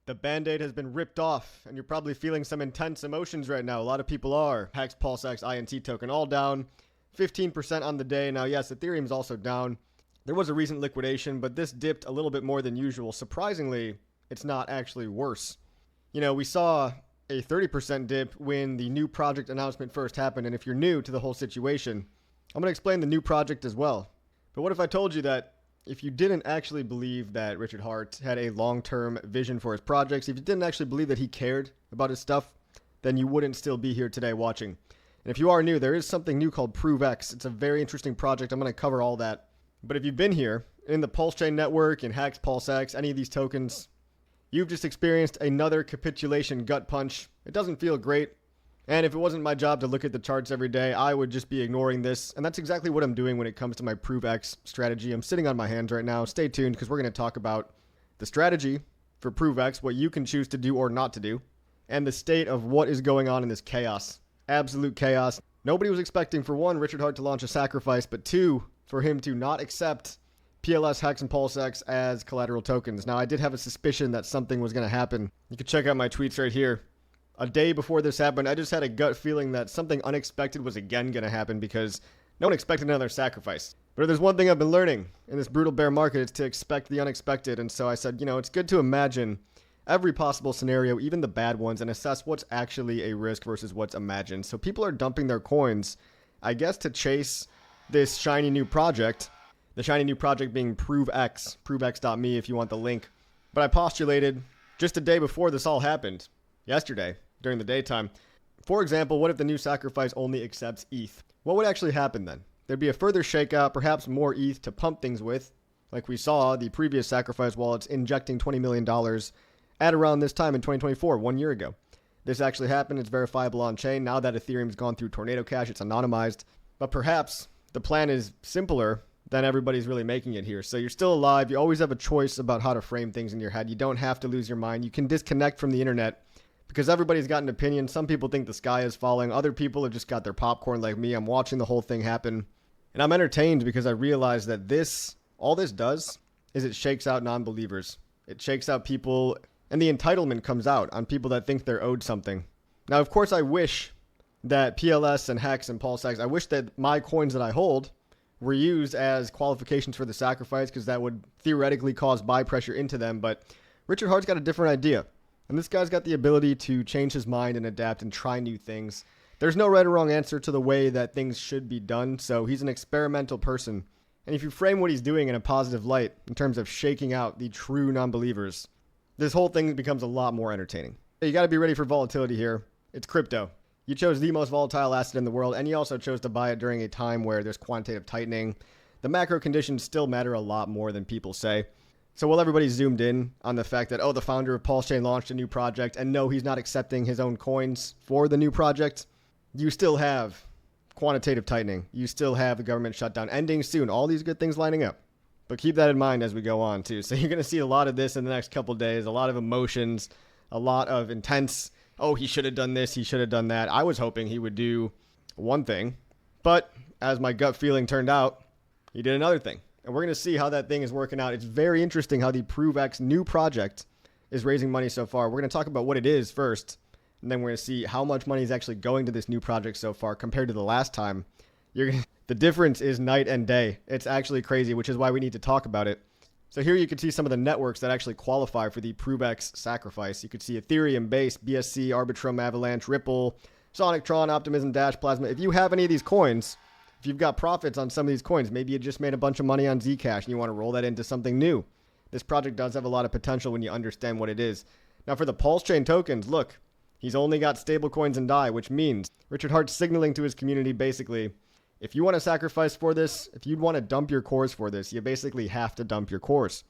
The band-aid has been ripped off, and you're probably feeling some intense emotions right now. A lot of people are. Hex, PulseX, INT token all down. 15% on the day. Now, yes, Ethereum's also down. There was a recent liquidation, but this dipped a little bit more than usual. Surprisingly, it's not actually worse. You know, we saw a 30% dip when the new project announcement first happened, and if you're new to the whole situation, I'm going to explain the new project as well. But what if I told you that if you didn't actually believe that Richard Hart had a long-term vision for his projects, if you didn't actually believe that he cared about his stuff, then you wouldn't still be here today watching. And if you are new, there is something new called ProveX. It's a very interesting project. I'm going to cover all that. But if you've been here in the PulseChain network, in Hex, PulseX, any of these tokens, you've just experienced another capitulation gut punch. It doesn't feel great. And if it wasn't my job to look at the charts every day, I would just be ignoring this. And that's exactly what I'm doing when it comes to my ProveX strategy. I'm sitting on my hands right now. Stay tuned because we're going to talk about the strategy for ProveX, what you can choose to do or not to do, and the state of what is going on in this chaos. Absolute chaos. Nobody was expecting, for one, Richard Hart to launch a sacrifice, but two, for him to not accept PLS, Hex, and PulseX as collateral tokens. Now, I did have a suspicion that something was going to happen. You can check out my tweets right here. A day before this happened, I just had a gut feeling that something unexpected was again going to happen because no one expected another sacrifice. But if there's one thing I've been learning in this brutal bear market, it's to expect the unexpected. And so I said, you know, it's good to imagine every possible scenario, even the bad ones, and assess what's actually a risk versus what's imagined. So people are dumping their coins, I guess, to chase this shiny new project. The shiny new project being ProveX, provex.me if you want the link. But I postulated just a day before this all happened, yesterday, during the daytime. For example, what if the new sacrifice only accepts ETH? What would actually happen then? There'd be a further shakeout, perhaps more ETH to pump things with, like we saw the previous sacrifice wallets injecting $20 million at around this time in 2024, 1 year ago. This actually happened. It's verifiable on chain. Now that Ethereum's gone through Tornado Cash, it's anonymized. But perhaps the plan is simpler than everybody's really making it here. So you're still alive. You always have a choice about how to frame things in your head. You don't have to lose your mind. You can disconnect from the internet because everybody's got an opinion. Some people think the sky is falling. Other people have just got their popcorn like me. I'm watching the whole thing happen. And I'm entertained because I realize that all this does is it shakes out non-believers. It shakes out people, and the entitlement comes out on people that think they're owed something. Now, of course, I wish that PLS and Hex and PulseX, I wish that my coins that I hold were used as qualifications for the sacrifice because that would theoretically cause buy pressure into them. But Richard Hart's got a different idea. And this guy's got the ability to change his mind and adapt and try new things. There's no right or wrong answer to the way that things should be done. So he's an experimental person. And if you frame what he's doing in a positive light in terms of shaking out the true non-believers, this whole thing becomes a lot more entertaining. You got to be ready for volatility here. It's crypto. You chose the most volatile asset in the world, and you also chose to buy it during a time where there's quantitative tightening. The macro conditions still matter a lot more than people say. So while everybody's zoomed in on the fact that, oh, the founder of PulseChain launched a new project, and no, he's not accepting his own coins for the new project, you still have quantitative tightening. You still have the government shutdown ending soon. All these good things lining up. But keep that in mind as we go on, too. So you're going to see a lot of this in the next couple of days, a lot of emotions, a lot of intense, oh, he should have done this, he should have done that. I was hoping he would do one thing, but as my gut feeling turned out, he did another thing. And we're going to see how that thing is working out. It's very interesting how the ProveX new project is raising money so far. We're going to talk about what it is first, and then we're going to see how much money is actually going to this new project so far compared to the last time. The difference is night and day. It's actually crazy, which is why we need to talk about it. So here you can see some of the networks that actually qualify for the ProveX sacrifice. You could see Ethereum, Base, BSC, Arbitrum, Avalanche, Ripple, Sonic, Tron, Optimism, Dash, Plasma. If you have any of these coins, if you've got profits on some of these coins, maybe you just made a bunch of money on Zcash and you want to roll that into something new. This project does have a lot of potential when you understand what it is. Now for the PulseChain tokens, look, he's only got stable coins and DAI, which means Richard Hart's signaling to his community basically, if you want to sacrifice for this, if you'd want to dump your cores for this, you basically have to dump your cores.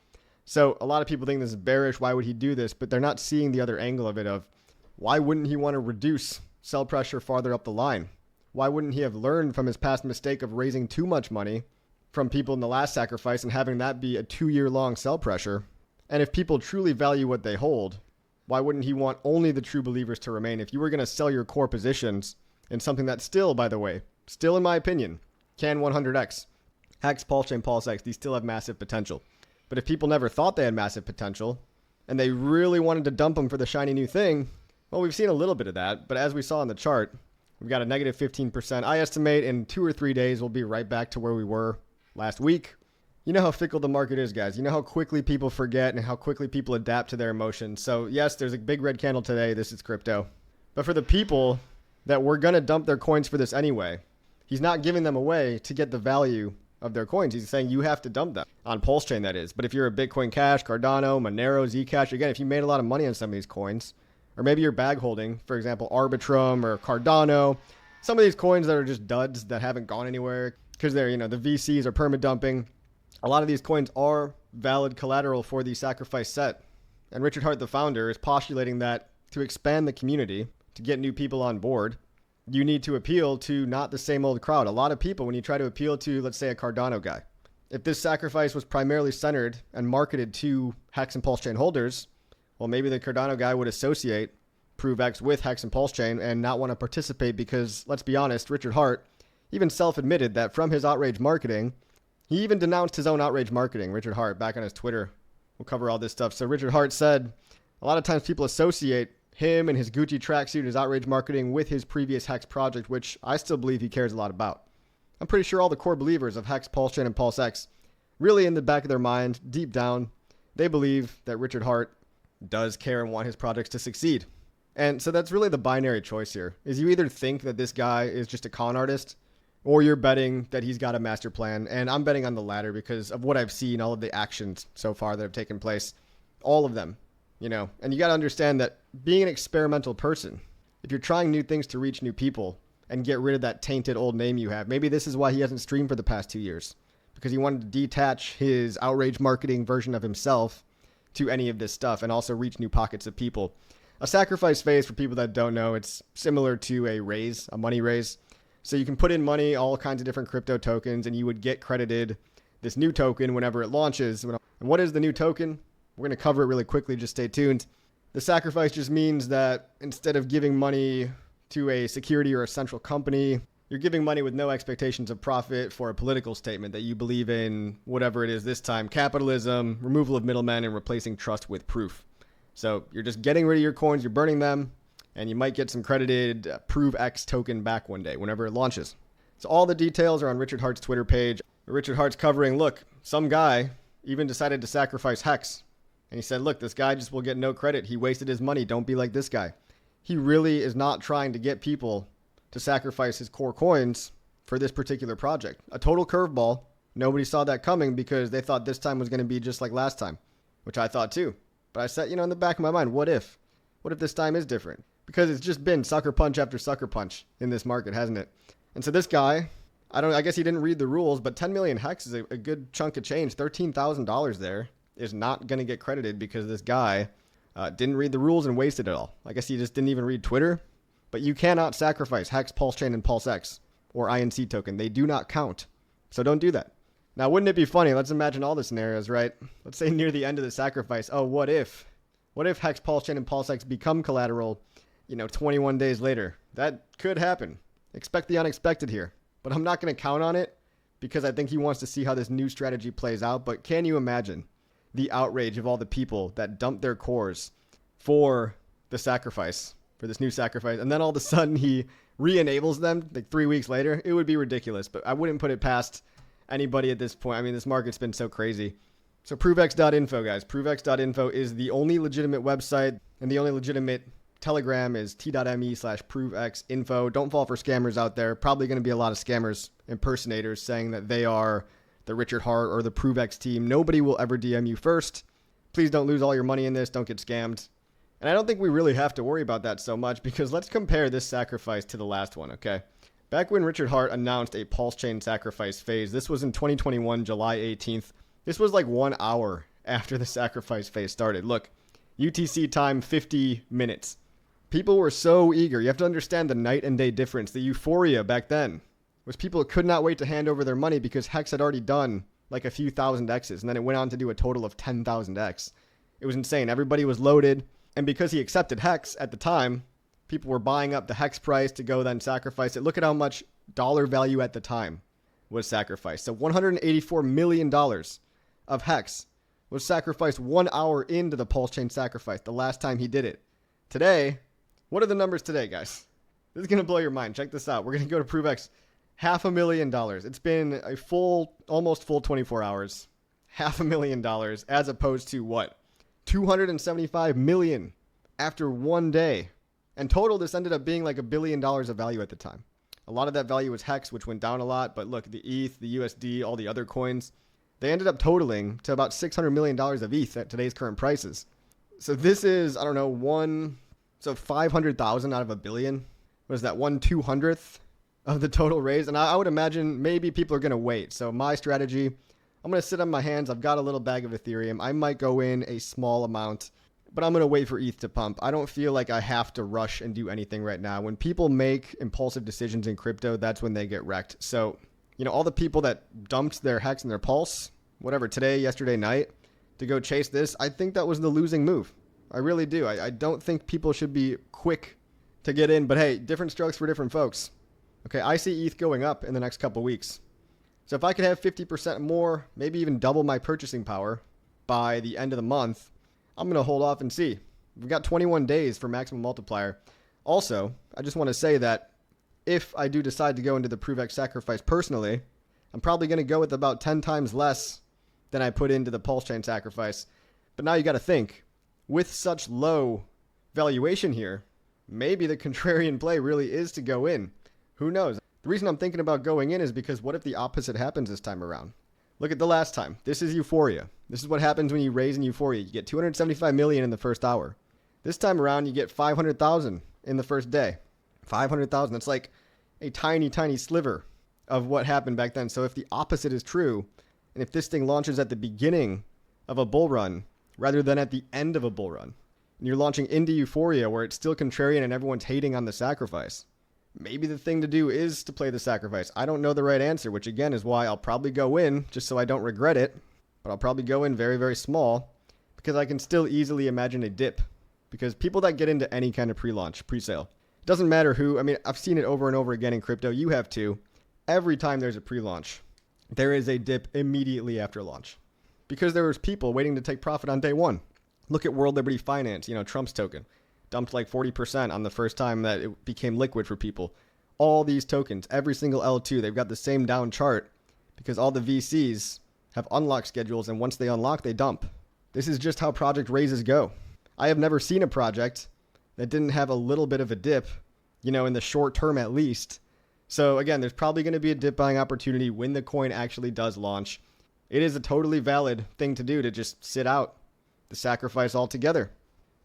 So a lot of people think this is bearish. Why would he do this? But they're not seeing the other angle of it of why wouldn't he want to reduce sell pressure farther up the line? Why wouldn't he have learned from his past mistake of raising too much money from people in the last sacrifice and having that be a 2-year-long sell pressure? And if people truly value what they hold, why wouldn't he want only the true believers to remain? If you were going to sell your core positions in something that still, by the way, still in my opinion, can 100x, Hex, PulseChain, PulseX, these still have massive potential. But if people never thought they had massive potential, and they really wanted to dump them for the shiny new thing, well, we've seen a little bit of that. But as we saw in the chart, we've got a negative 15%. I estimate in 2 or 3 days, we'll be right back to where we were last week. You know how fickle the market is, guys. You know how quickly people forget and how quickly people adapt to their emotions. So yes, there's a big red candle today. This is crypto. But for the people that were going to dump their coins for this anyway, he's not giving them away to get the value of their coins. He's saying you have to dump them on PulseChain, that is. But if you're a Bitcoin Cash, Cardano, Monero, Zcash, again, if you made a lot of money on some of these coins, or maybe you're bag holding, for example, Arbitrum or Cardano, some of these coins that are just duds that haven't gone anywhere because they're, the VCs are perma dumping. A lot of these coins are valid collateral for the sacrifice set. And Richard Hart, the founder, is postulating that to expand the community, to get new people on board, you need to appeal to not the same old crowd. A lot of people, when you try to appeal to, let's say, a Cardano guy, if this sacrifice was primarily centered and marketed to Hex and PulseChain holders, well, maybe the Cardano guy would associate ProveX with Hex and PulseChain and not want to participate because, let's be honest, Richard Hart even self-admitted that from his outrage marketing, he even denounced his own outrage marketing, Richard Hart, back on his Twitter. We'll cover all this stuff. So Richard Hart said, a lot of times people associate him and his Gucci tracksuit, his outrage marketing with his previous Hex project, which I still believe he cares a lot about. I'm pretty sure all the core believers of Hex, PulseChain, and PulseX, really in the back of their mind, deep down, they believe that Richard Hart does care and want his projects to succeed. And so that's really the binary choice here, is you either think that this guy is just a con artist, or you're betting that he's got a master plan. And I'm betting on the latter because of what I've seen, all of the actions so far that have taken place, all of them, and you got to understand that being an experimental person, if you're trying new things to reach new people and get rid of that tainted old name you have, maybe this is why he hasn't streamed for the past 2 years, because he wanted to detach his outrage marketing version of himself to any of this stuff and also reach new pockets of people. A sacrifice phase, for people that don't know, it's similar to a raise, a money raise. So you can put in money, all kinds of different crypto tokens, and you would get credited this new token whenever it launches. And what is the new token? We're going to cover it really quickly. Just stay tuned. The sacrifice just means that instead of giving money to a security or a central company, you're giving money with no expectations of profit for a political statement that you believe in, whatever it is this time, capitalism, removal of middlemen, and replacing trust with proof. So you're just getting rid of your coins, you're burning them, and you might get some credited ProveX token back one day whenever it launches. So all the details are on Richard Hart's Twitter page. Richard Hart's covering, look, some guy even decided to sacrifice Hex. And he said, look, this guy just will get no credit. He wasted his money. Don't be like this guy. He really is not trying to get people to sacrifice his core coins for this particular project. A total curveball. Nobody saw that coming because they thought this time was going to be just like last time, which I thought too. But I said, in the back of my mind, what if? What if this time is different? Because it's just been sucker punch after sucker punch in this market, hasn't it? And so this guy, I guess he didn't read the rules, but 10 million Hex is a good chunk of change. $13,000 there is not going to get credited because this guy didn't read the rules and wasted it all. I guess he just didn't even read Twitter. But you cannot sacrifice Hex, PulseChain, and PulseX or INC token. They do not count. So don't do that. Now, wouldn't it be funny? Let's imagine all the scenarios, right? Let's say near the end of the sacrifice. Oh, what if? What if Hex, PulseChain, and PulseX become collateral 21 days later? That could happen. Expect the unexpected here. But I'm not going to count on it because I think he wants to see how this new strategy plays out. But can you imagine the outrage of all the people that dumped their cores for the sacrifice, for this new sacrifice, and then all of a sudden he re-enables them like 3 weeks later? It would be ridiculous, but I wouldn't put it past anybody at this point. I mean, this market's been so crazy. So ProveX.info, guys. ProveX.info is the only legitimate website, and the only legitimate Telegram is t.me/ProveXinfo. Don't fall for scammers out there. Probably going to be a lot of scammers, impersonators, saying that they are the Richard Hart or the ProveX team. Nobody will ever DM you first. Please don't lose all your money in this. Don't get scammed. And I don't think we really have to worry about that so much because let's compare this sacrifice to the last one, okay? Back when Richard Hart announced a PulseChain sacrifice phase, this was in 2021, July 18th. This was like 1 hour after the sacrifice phase started. Look, UTC time, 50 minutes. People were so eager. You have to understand the night and day difference. The euphoria back then was people could not wait to hand over their money because Hex had already done like a few thousand X's, and then it went on to do a total of 10,000 X. It was insane. Everybody was loaded, and because he accepted Hex at the time, people were buying up the Hex price to go then sacrifice it. Look at how much dollar value at the time was sacrificed. So $184 million of Hex was sacrificed 1 hour into the pulse chain sacrifice the last time he did it. Today, what are the numbers today, guys? This is going to blow your mind. Check this out. We're going to go to ProveX. $500,000. It's been a almost full 24 hours. $500,000 as opposed to what? 275 million after 1 day. And total, this ended up being like $1 billion of value at the time. A lot of that value was Hex, which went down a lot. But look, the ETH, the USD, all the other coins, they ended up totaling to about $600 million of ETH at today's current prices. So this is, I don't know, so 500,000 out of $1 billion. What is that, 1/200th of the total raise? And I would imagine maybe people are going to wait. So my strategy, I'm going to sit on my hands. I've got a little bag of Ethereum. I might go in a small amount, but I'm going to wait for ETH to pump. I don't feel like I have to rush and do anything right now. When people make impulsive decisions in crypto, that's when they get wrecked. So, all the people that dumped their Hex and their Pulse, whatever, today, yesterday night, to go chase this, I think that was the losing move. I really do. I don't think people should be quick to get in, but hey, different strokes for different folks. Okay, I see ETH going up in the next couple weeks. So if I could have 50% more, maybe even double my purchasing power by the end of the month, I'm going to hold off and see. We've got 21 days for maximum multiplier. Also, I just want to say that if I do decide to go into the ProveX sacrifice personally, I'm probably going to go with about 10 times less than I put into the Pulse Chain sacrifice. But now you got to think, with such low valuation here, maybe the contrarian play really is to go in. Who knows? The reason I'm thinking about going in is because what if the opposite happens this time around? Look at the last time. This is euphoria. This is what happens when you raise in euphoria. You get 275 million in the first hour. This time around, you get 500,000 in the first day. 500,000. That's like a tiny, tiny sliver of what happened back then. So if the opposite is true, and if this thing launches at the beginning of a bull run rather than at the end of a bull run, and you're launching into euphoria where it's still contrarian and everyone's hating on the sacrifice, maybe the thing to do is to play the sacrifice. I don't know the right answer, which again is why I'll probably go in just so I don't regret it. But I'll probably go in very, very small because I can still easily imagine a dip. Because people that get into any kind of pre-launch, pre-sale, it doesn't matter who. I mean, I've seen it over and over again in crypto. You have too. Every time there's a pre-launch, there is a dip immediately after launch. Because there was people waiting to take profit on day one. Look at World Liberty Finance, Trump's token. Dumped like 40% on the first time that it became liquid for people. All these tokens, every single L2, they've got the same down chart because all the VCs have unlock schedules, and once they unlock, they dump. This is just how project raises go. I have never seen a project that didn't have a little bit of a dip, in the short term at least. So again, there's probably going to be a dip buying opportunity when the coin actually does launch. It is a totally valid thing to do to just sit out the sacrifice altogether.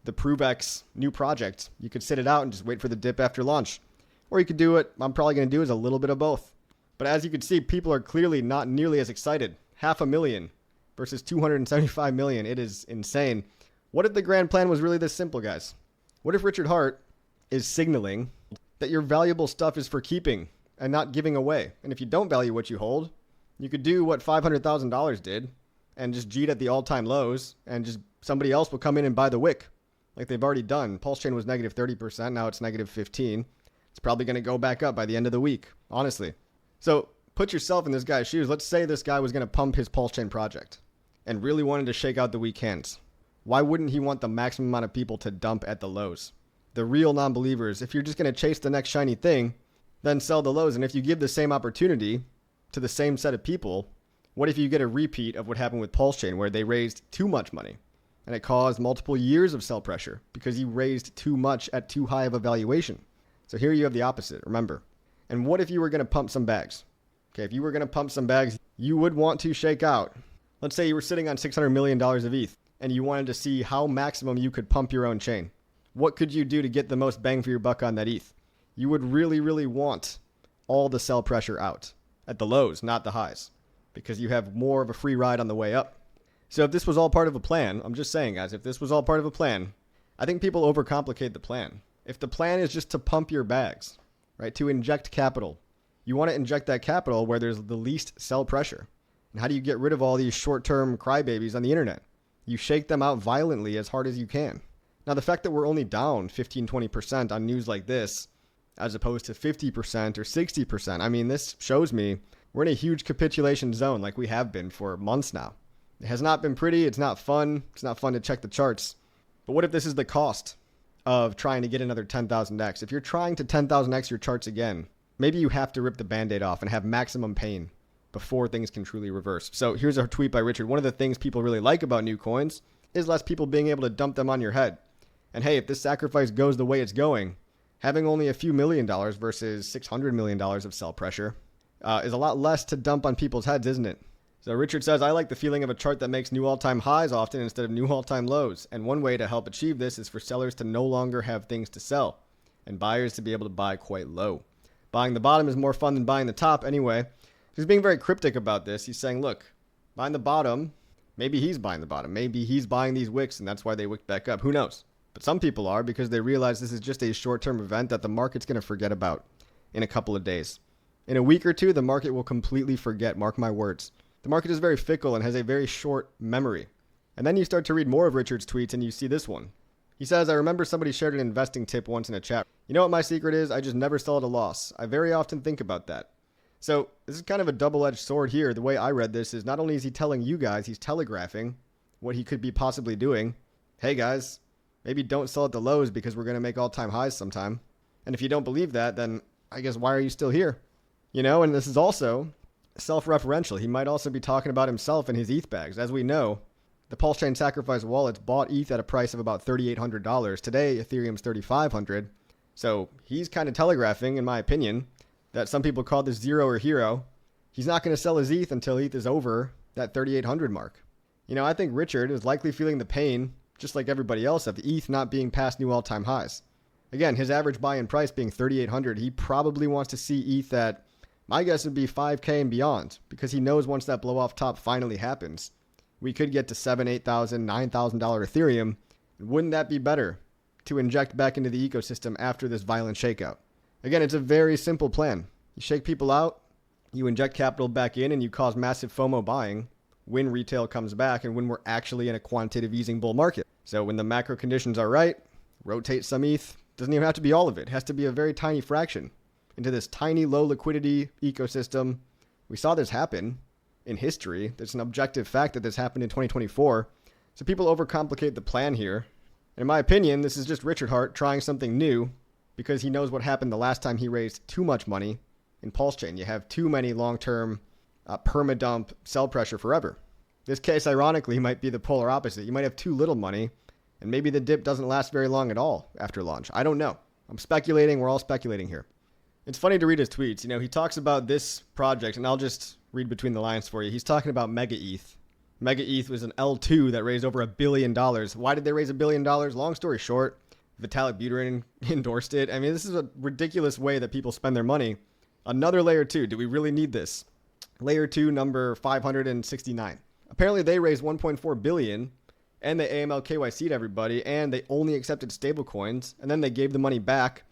The ProveX new project, you could sit it out and just wait for the dip after launch. Or you could do what I'm probably going to do is a little bit of both. But as you can see, people are clearly not nearly as excited. 500,000 versus 275 million. It is insane. What if the grand plan was really this simple, guys? What if Richard Hart is signaling that your valuable stuff is for keeping and not giving away? And if you don't value what you hold, you could do what $500,000 did and just jeet at the all-time lows, and just somebody else will come in and buy the wick like they've already done. Pulse Chain was negative 30%. Now it's negative 15%. It's probably going to go back up by the end of the week, honestly. So put yourself in this guy's shoes. Let's say this guy was going to pump his Pulse Chain project and really wanted to shake out the weak hands. Why wouldn't he want the maximum amount of people to dump at the lows? The real non-believers, if you're just going to chase the next shiny thing, then sell the lows. And if you give the same opportunity to the same set of people, what if you get a repeat of what happened with Pulse Chain where they raised too much money and it caused multiple years of sell pressure because you raised too much at too high of a valuation? So here you have the opposite, remember. And what if you were going to pump some bags? Okay, if you were going to pump some bags, you would want to shake out. Let's say you were sitting on $600 million of ETH and you wanted to see how maximum you could pump your own chain. What could you do to get the most bang for your buck on that ETH? You would really, really want all the sell pressure out at the lows, not the highs, because you have more of a free ride on the way up. So if this was all part of a plan, I'm just saying, guys, if this was all part of a plan, I think people overcomplicate the plan. If the plan is just to pump your bags, right, to inject capital, you want to inject that capital where there's the least sell pressure. And how do you get rid of all these short-term crybabies on the internet? You shake them out violently as hard as you can. Now, the fact that we're only down 15-20% on news like this, as opposed to 50% or 60%, I mean, this shows me we're in a huge capitulation zone like we have been for months now. It has not been pretty. It's not fun. It's not fun to check the charts. But what if this is the cost of trying to get another 10,000x? If you're trying to 10,000x your charts again, maybe you have to rip the band-aid off and have maximum pain before things can truly reverse. So here's a tweet by Richard. One of the things people really like about new coins is less people being able to dump them on your head. And hey, if this sacrifice goes the way it's going, having only a few $1 million versus $600 million of sell pressure is a lot less to dump on people's heads, isn't it? So Richard says, I like the feeling of a chart that makes new all-time highs often instead of new all-time lows. And one way to help achieve this is for sellers to no longer have things to sell and buyers to be able to buy quite low. Buying the bottom is more fun than buying the top anyway. He's being very cryptic about this. He's saying, look, buying the bottom, maybe he's buying the bottom. Maybe he's buying these wicks and that's why they wicked back up. Who knows? But some people are because they realize this is just a short-term event that the market's going to forget about in a couple of days. In a week or two, the market will completely forget, mark my words. The market is very fickle and has a very short memory. And then you start to read more of Richard's tweets and you see this one. He says, I remember somebody shared an investing tip once in a chat. You know what my secret is? I just never sell at a loss. I very often think about that. So this is kind of a double-edged sword here. The way I read this is not only is he telling you guys, he's telegraphing what he could be possibly doing. Hey guys, maybe don't sell at the lows because we're going to make all-time highs sometime. And if you don't believe that, then I guess why are you still here? You know, and this is also self-referential. He might also be talking about himself and his ETH bags. As we know, the PulseChain Sacrifice wallets bought ETH at a price of about $3,800. Today, Ethereum's $3,500. So he's kind of telegraphing, in my opinion, that some people call this zero or hero. He's not going to sell his ETH until ETH is over that 3,800 mark. You know, I think Richard is likely feeling the pain, just like everybody else, of ETH not being past new all-time highs. Again, his average buy-in price being 3,800, he probably wants to see ETH at, my guess would be 5K and beyond, because he knows once that blow off top finally happens, we could get to $7,000, $8,000, $9,000 Ethereum. Wouldn't that be better to inject back into the ecosystem after this violent shakeout? Again, it's a very simple plan. You shake people out, you inject capital back in, and you cause massive FOMO buying when retail comes back and when we're actually in a quantitative easing bull market. So when the macro conditions are right, rotate some ETH. Doesn't even have to be all of it. It has to be a very tiny fraction into this tiny low liquidity ecosystem. We saw this happen in history. There's an objective fact that this happened in 2024. So people overcomplicate the plan here. In my opinion, this is just Richard Hart trying something new because he knows what happened the last time he raised too much money in PulseChain. You have too many long-term perma-dump sell pressure forever. This case, ironically, might be the polar opposite. You might have too little money, and maybe the dip doesn't last very long at all after launch. I don't know. I'm speculating. We're all speculating here. It's funny to read his tweets. You know, he talks about this project, and I'll just read between the lines for you. He's talking about Mega ETH. Mega ETH was an L2 that raised over $1 billion. Why did they raise $1 billion? Long story short, Vitalik Buterin endorsed it. I mean, this is a ridiculous way that people spend their money. Another layer 2. Do we really need this? Layer 2, number 569. Apparently, they raised $1.4 billion, and they AML KYC'd everybody, and they only accepted stablecoins, and then they gave the money back.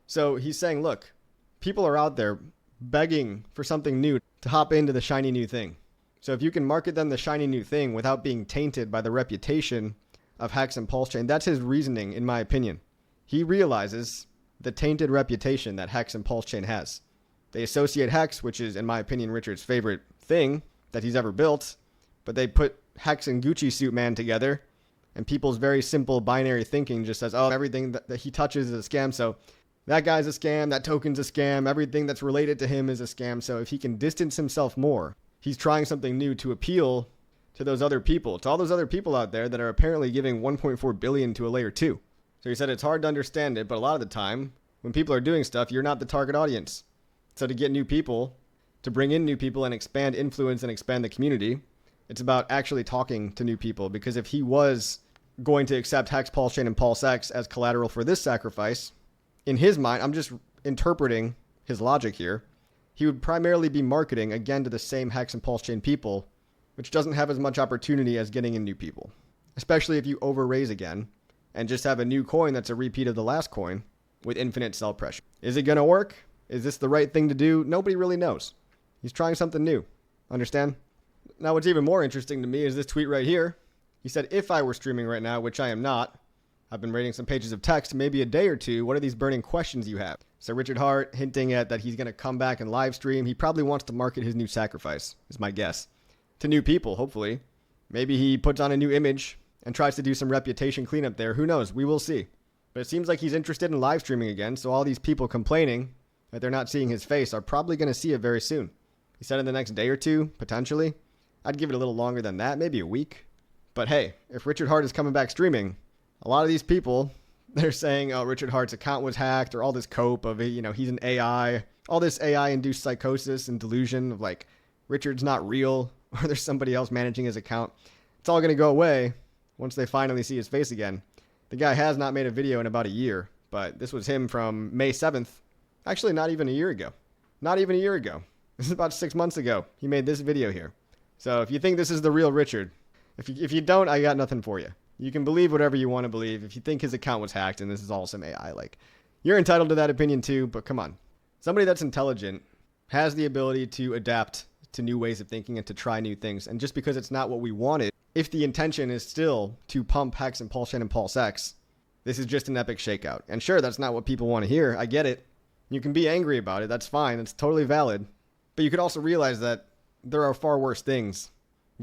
So he's saying, look, people are out there begging for something new to hop into the shiny new thing. So if you can market them the shiny new thing without being tainted by the reputation of Hex and PulseChain, that's his reasoning, in my opinion. He realizes the tainted reputation that Hex and PulseChain has. They associate Hex, which is, in my opinion, Richard's favorite thing that he's ever built, but they put Hex and Gucci Suit Man together, and people's very simple binary thinking just says, oh, everything that he touches is a scam, so that guy's a scam, that token's a scam, everything that's related to him is a scam. So if he can distance himself more, he's trying something new to appeal to those other people, to all those other people out there that are apparently giving $1.4 billion to a layer 2. So he said it's hard to understand it, but a lot of the time, when people are doing stuff, you're not the target audience. So to get new people, to bring in new people and expand influence and expand the community, it's about actually talking to new people. Because if he was going to accept Hex, PulseChain, and PulseX as collateral for this sacrifice, in his mind, I'm just interpreting his logic here, he would primarily be marketing again to the same Hex and PulseChain people, which doesn't have as much opportunity as getting in new people, especially if you over-raise again and just have a new coin that's a repeat of the last coin with infinite sell pressure. Is it going to work? Is this the right thing to do? Nobody really knows. He's trying something new. Understand? Now, what's even more interesting to me is this tweet right here. He said, if I were streaming right now, which I am not, I've been reading some pages of text, maybe a day or two. What are these burning questions you have? So Richard Hart hinting at that he's going to come back and live stream. He probably wants to market his new sacrifice, is my guess, to new people, hopefully. Maybe he puts on a new image and tries to do some reputation cleanup there. Who knows? We will see. But it seems like he's interested in live streaming again, so all these people complaining that they're not seeing his face are probably going to see it very soon. He said in the next day or two, potentially. I'd give it a little longer than that, maybe a week. But hey, if Richard Hart is coming back streaming, a lot of these people, they're saying, oh, Richard Hart's account was hacked, or all this cope of, he's an AI, all this AI-induced psychosis and delusion of like, Richard's not real, or there's somebody else managing his account. It's all going to go away once they finally see his face again. The guy has not made a video in about a year, but this was him from May 7th. Actually, not even a year ago. Not even a year ago. This is about 6 months ago. He made this video here. So if you think this is the real Richard, if you don't, I got nothing for you. You can believe whatever you want to believe. If you think his account was hacked and this is all some AI, like, you're entitled to that opinion too, but come on. Somebody that's intelligent has the ability to adapt to new ways of thinking and to try new things. And just because it's not what we wanted, if the intention is still to pump Hex and PulseChain and PulseX, this is just an epic shakeout. And sure, that's not what people want to hear. I get it. You can be angry about it. That's fine. It's totally valid. But you could also realize that there are far worse things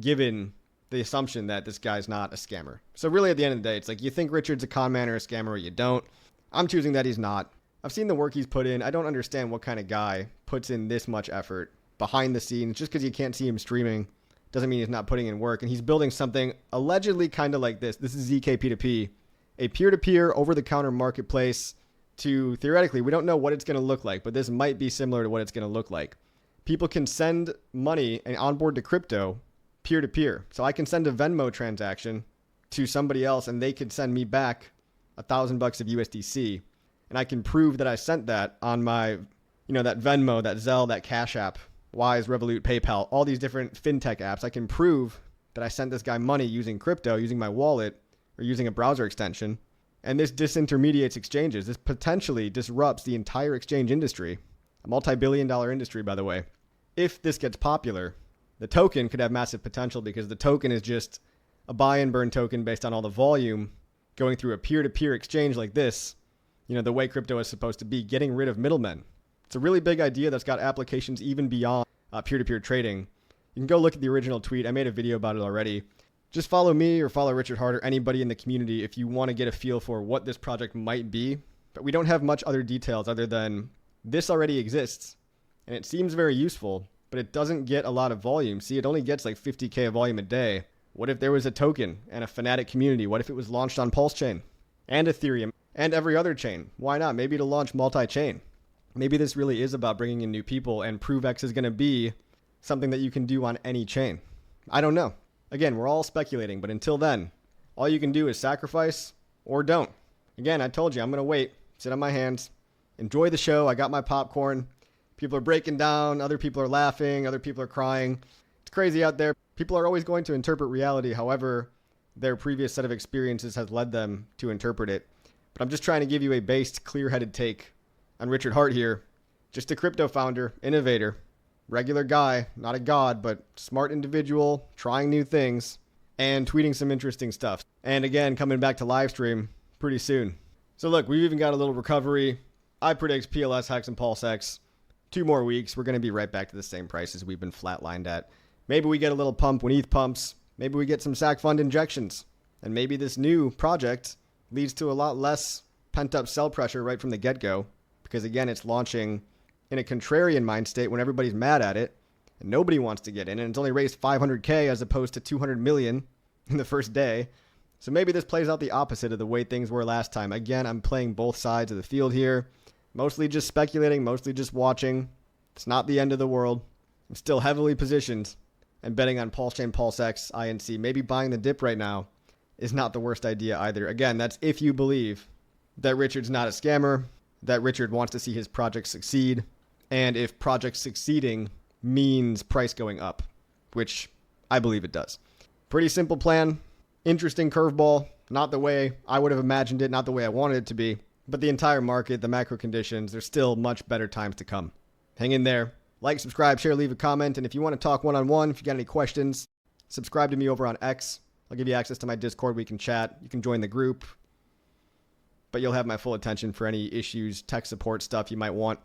given the assumption that this guy's not a scammer. So really at the end of the day, it's like you think Richard's a con man or a scammer or you don't. I'm choosing that he's not. I've seen the work he's put in. I don't understand what kind of guy puts in this much effort behind the scenes. Just because you can't see him streaming doesn't mean he's not putting in work. And he's building something allegedly kind of like this. This is ZK a peer-to-peer over-the-counter marketplace to, theoretically, we don't know what it's going to look like, but this might be similar to what it's going to look like. People can send money and onboard to crypto peer-to-peer. So I can send a Venmo transaction to somebody else and they could send me back $1,000 of USDC. And I can prove that I sent that on my, that Venmo, that Zelle, that Cash App, Wise, Revolut, PayPal, all these different fintech apps. I can prove that I sent this guy money using crypto, using my wallet, or using a browser extension. And this disintermediates exchanges. This potentially disrupts the entire exchange industry, a multi-billion-dollar industry, by the way. If this gets popular, the token could have massive potential because the token is just a buy and burn token based on all the volume going through a peer-to-peer exchange like this, the way crypto is supposed to be, getting rid of middlemen. It's a really big idea that's got applications even beyond peer-to-peer trading. You can go look at the original tweet. I made a video about it already. Just follow me or follow Richard Hart or anybody in the community if you want to get a feel for what this project might be. But we don't have much other details other than this already exists and it seems very useful, but it doesn't get a lot of volume. See, it only gets like 50K of volume a day. What if there was a token and a fanatic community? What if it was launched on PulseChain and Ethereum and every other chain? Why not? Maybe it'll launch multi-chain. Maybe this really is about bringing in new people and ProveX is going to be something that you can do on any chain. I don't know. Again, we're all speculating, but until then, all you can do is sacrifice or don't. Again, I told you, I'm going to wait, sit on my hands, enjoy the show. I got my popcorn. People are breaking down. Other people are laughing. Other people are crying. It's crazy out there. People are always going to interpret reality however their previous set of experiences has led them to interpret it. But I'm just trying to give you a based, clear-headed take on Richard Hart here. Just a crypto founder, innovator, regular guy, not a god, but smart individual, trying new things, and tweeting some interesting stuff. And again, coming back to live stream pretty soon. So look, we've even got a little recovery. I predict PLS, Hex, and PulseX. 2 more weeks, we're going to be right back to the same prices we've been flatlined at. Maybe we get a little pump when ETH pumps. Maybe we get some SAC fund injections. And maybe this new project leads to a lot less pent-up sell pressure right from the get-go. Because again, it's launching in a contrarian mind state when everybody's mad at it. And nobody wants to get in. And it's only raised 500K as opposed to 200 million in the first day. So maybe this plays out the opposite of the way things were last time. Again, I'm playing both sides of the field here. Mostly just speculating, mostly just watching. It's not the end of the world. I'm still heavily positioned and betting on PulseChain, PulseX, INC. Maybe buying the dip right now is not the worst idea either. Again, that's if you believe that Richard's not a scammer, that Richard wants to see his project succeed, and if project succeeding means price going up, which I believe it does. Pretty simple plan. Interesting curveball. Not the way I would have imagined it, not the way I wanted it to be. But the entire market, the macro conditions, there's still much better times to come. Hang in there. Like, subscribe, share, leave a comment. And if you want to talk one-on-one, if you got any questions, subscribe to me over on X. I'll give you access to my Discord. We can chat. You can join the group. But you'll have my full attention for any issues, tech support stuff you might want.